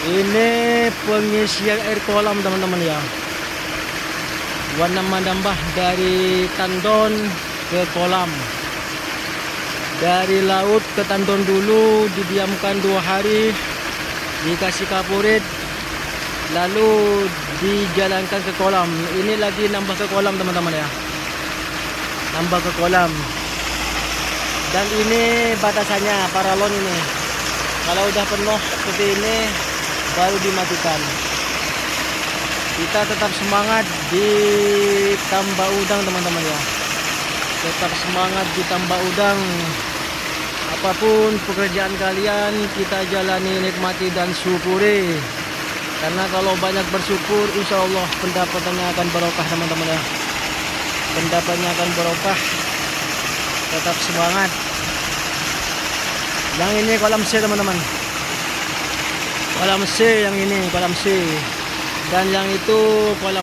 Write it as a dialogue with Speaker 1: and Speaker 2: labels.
Speaker 1: Ini pengisian air kolam teman-teman ya. Warna menambah dari tandon ke kolam. Dari laut ke tandon dulu, didiamkan 2 hari, dikasih kaporit, lalu dijalankan ke kolam. Ini lagi nambah ke kolam teman-teman ya. Nambah ke kolam. Dan ini batasannya paralon ini. Kalau udah penuh seperti ini baru dimatikan. Kita tetap semangat di tambak udang teman-teman ya. Tetap semangat di tambak udang. Apapun pekerjaan kalian, kita jalani, nikmati dan syukuri. Karena kalau banyak bersyukur, insya Allah pendapatannya akan barokah teman-teman ya. Pendapatannya akan barokah. Tetap semangat. Yang ini kolam C teman-teman. Kolam C yang ini, kolam C. Dan yang itu kolam